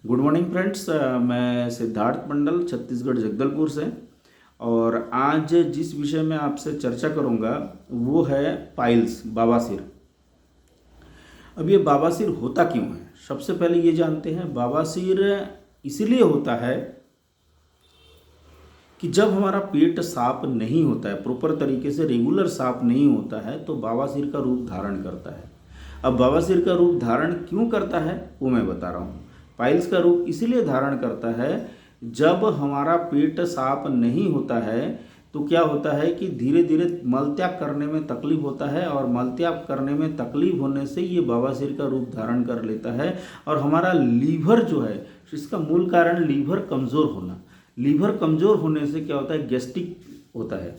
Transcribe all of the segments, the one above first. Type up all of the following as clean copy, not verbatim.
Good morning friends. मैं सिद्धार्थ मंडल छत्तीसगढ़ जगदलपुर से। और आज जिस विषय में आपसे चर्चा करूंगा वो है पाइल्स, बवासीर। अब ये बवासीर होता क्यों है, सबसे पहले ये जानते हैं। बवासीर इसलिए होता है कि जब हमारा पेट साफ नहीं होता है, प्रॉपर तरीके से रेगुलर साफ नहीं होता है, तो बवासीर का रूप धारण करता है। अब बवासीर का रूप धारण क्यों करता है वो मैं बता रहा हूँ। पाइल्स का रूप इसलिए धारण करता है जब हमारा पेट साफ नहीं होता है तो क्या होता है कि धीरे धीरे मलत्याग करने में तकलीफ होता है, और मलत्याग करने में तकलीफ होने से ये बवासीर का रूप धारण कर लेता है। और हमारा लीवर जो है, इसका मूल कारण लीवर कमज़ोर होना। लीवर कमज़ोर होने से क्या होता है, गैस्ट्रिक होता है,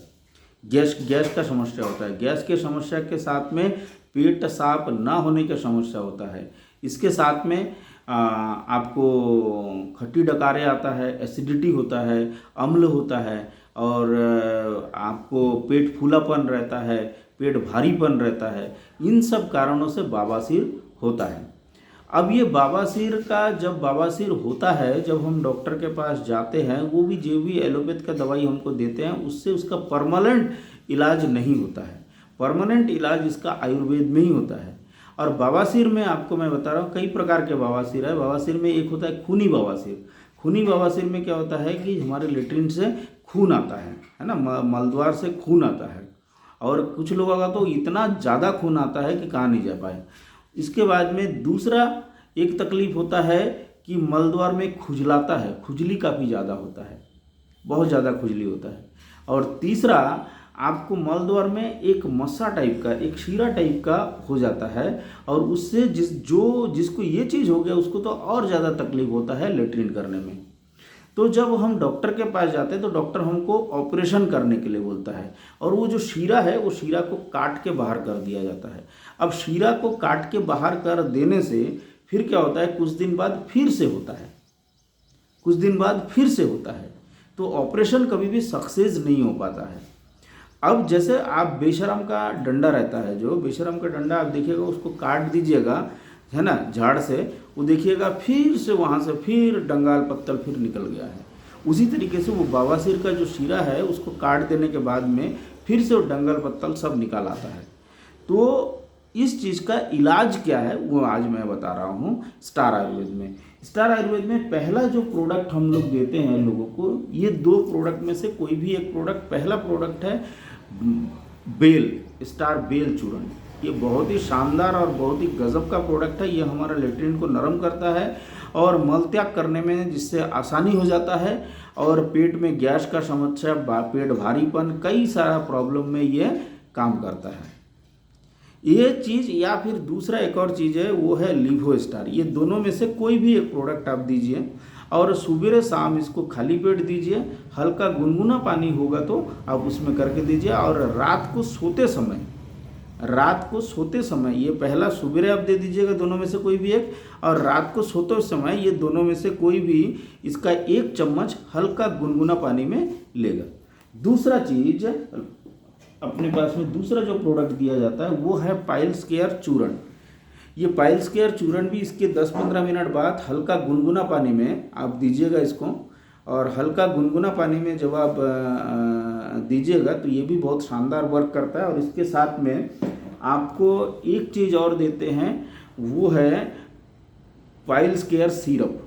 गैस का समस्या होता है। गैस के समस्या के साथ में पेट साफ ना होने का समस्या होता है। इसके साथ में आपको खट्टी डकारे आता है, एसिडिटी होता है, अम्ल होता है, और आपको पेट फूलापन रहता है, पेट भारीपन रहता है। इन सब कारणों से बवासीर होता है। अब ये बवासीर का जब बवासीर होता है, जब हम डॉक्टर के पास जाते हैं, वो भी जो भी एलोपैथ का दवाई हमको देते हैं उससे उसका परमानेंट इलाज नहीं होता है। परमानेंट इलाज इसका आयुर्वेद में ही होता है। और बवासीर में आपको मैं बता रहा हूँ कई प्रकार के बवासीर है। बवासीर में एक होता है खूनी बवासीर। खूनी बवासीर में क्या होता है कि हमारे लेट्रिन से खून आता है ना, मलद्वार से खून आता है। और कुछ लोगों का तो इतना ज़्यादा खून आता है कि कहा नहीं जा पाए। इसके बाद में दूसरा एक तकलीफ होता है कि मलद्वार में खुजलाता है, खुजली काफ़ी ज़्यादा होता है, बहुत ज़्यादा खुजली होता है। और तीसरा आपको मलद्वार में एक मस्सा टाइप का, एक शीरा टाइप का हो जाता है, और उससे जिसको ये चीज़ हो गया उसको तो और ज़्यादा तकलीफ होता है लेट्रिन करने में। तो जब हम डॉक्टर के पास जाते हैं तो डॉक्टर हमको ऑपरेशन करने के लिए बोलता है, और वो जो शीरा है वो शीरा को काट के बाहर कर दिया जाता है। अब शीरा को काट के बाहर कर देने से फिर क्या होता है, कुछ दिन बाद फिर से होता है, कुछ दिन बाद फिर से होता है। तो ऑपरेशन कभी भी सक्सेस नहीं हो पाता है। अब जैसे आप बेशरम का डंडा रहता है, जो बेशरम का डंडा आप देखिएगा उसको काट दीजिएगा है ना झाड़ से, वो देखिएगा फिर से वहाँ से फिर डंगाल पत्तल फिर निकल गया है। उसी तरीके से वो बवासीर का जो शीरा है उसको काट देने के बाद में फिर से वो डंगल पत्तल सब निकल आता है। तो इस चीज़ का इलाज क्या है वो आज मैं बता रहा हूँ स्टार आयुर्वेद में। स्टार आयुर्वेद में पहला जो प्रोडक्ट हम लोग देते हैं लोगों को, ये दो प्रोडक्ट में से कोई भी एक प्रोडक्ट, पहला प्रोडक्ट है बेल, स्टार बेल चूर्ण। ये बहुत ही शानदार और बहुत ही गजब का प्रोडक्ट है। ये हमारा लेट्रिन को नरम करता है और मलत्याग करने में जिससे आसानी हो जाता है, और पेट में गैस का समस्या, पेट भारीपन, कई सारा प्रॉब्लम में ये काम करता है ये चीज़। या फिर दूसरा एक और चीज़ है वो है लिवो स्टार। ये दोनों में से कोई भी एक प्रोडक्ट आप दीजिए, और सुबह शाम इसको खाली पेट दीजिए। हल्का गुनगुना पानी होगा तो आप उसमें करके दीजिए, और रात को सोते समय, रात को सोते समय ये पहला सुबह आप दे दीजिएगा दोनों में से कोई भी एक, और रात को सोते समय ये दोनों में से कोई भी इसका 1 चम्मच हल्का गुनगुना पानी में लेगा। दूसरा चीज़ अपने पास में दूसरा जो प्रोडक्ट दिया जाता है वो है पाइल्स केयर चूर्ण। ये पाइल्स केयर चूर्ण भी इसके 10-15 मिनट बाद हल्का गुनगुना पानी में आप दीजिएगा इसको, और हल्का गुनगुना पानी में जब आप दीजिएगा तो ये भी बहुत शानदार वर्क करता है। और इसके साथ में आपको एक चीज़ और देते हैं वो है पाइल्स केयर सिरप।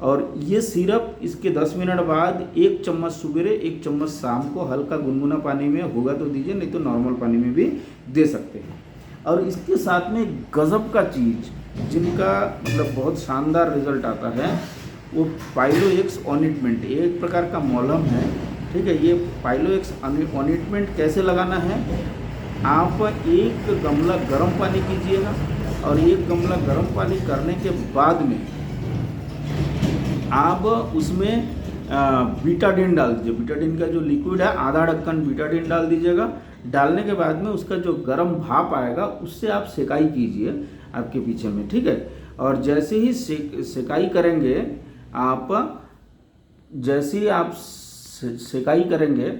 और ये सिरप इसके 10 मिनट बाद 1 चम्मच सुबह 1 चम्मच शाम को हल्का गुनगुना पानी में होगा तो दीजिए, नहीं तो नॉर्मल पानी में भी दे सकते हैं। और इसके साथ में गजब का चीज़ जिनका मतलब बहुत शानदार रिजल्ट आता है वो पाइलो एक्स ऑनिटमेंट, एक प्रकार का मॉलम है, ठीक है। ये पाइलो एक्स ऑनिटमेंट कैसे लगाना है, आप एक गमला गर्म पानी कीजिएगा, और एक गमला गर्म पानी करने के बाद में आप उसमें बीटाडिन डाल दीजिए। बीटाडिन का जो लिक्विड है आधा ढक्कन बीटाडिन डाल दीजिएगा। डालने के बाद में उसका जो गर्म भाप आएगा उससे आप सेकाई कीजिए आपके पीछे में, ठीक है। और जैसे ही सेकाई करेंगे आप, जैसे ही आप सेकाई करेंगे,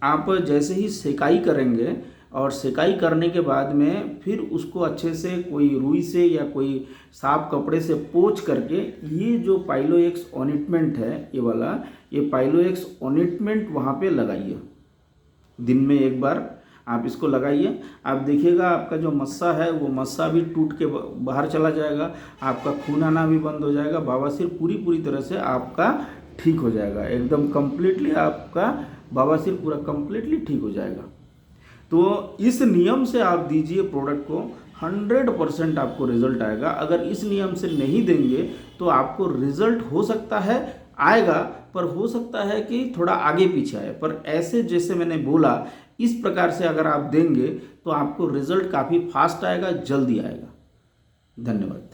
आप जैसे ही सेकाई करेंगे और सेकाई करने के बाद में फिर उसको अच्छे से कोई रुई से या कोई साफ कपड़े से पोंछ करके ये जो पाइलोएक्स ऑनिटमेंट है ये वाला, ये पाइलोएक्स ऑनिटमेंट वहाँ पे लगाइए। दिन में एक बार आप इसको लगाइए, आप देखिएगा आपका जो मस्सा है वो मस्सा भी टूट के बाहर चला जाएगा, आपका खून आना भी बंद हो जाएगा, बवासीर पूरी तरह से आपका ठीक हो जाएगा, एकदम कंप्लीटली आपका बवासीर पूरा कंप्लीटली ठीक हो जाएगा। तो इस नियम से आप दीजिए प्रोडक्ट को, 100% आपको रिजल्ट आएगा। अगर इस नियम से नहीं देंगे तो आपको रिजल्ट हो सकता है आएगा, पर हो सकता है कि थोड़ा आगे पीछे आए, पर ऐसे जैसे मैंने बोला इस प्रकार से अगर आप देंगे तो आपको रिजल्ट काफ़ी फास्ट आएगा, जल्दी आएगा। धन्यवाद।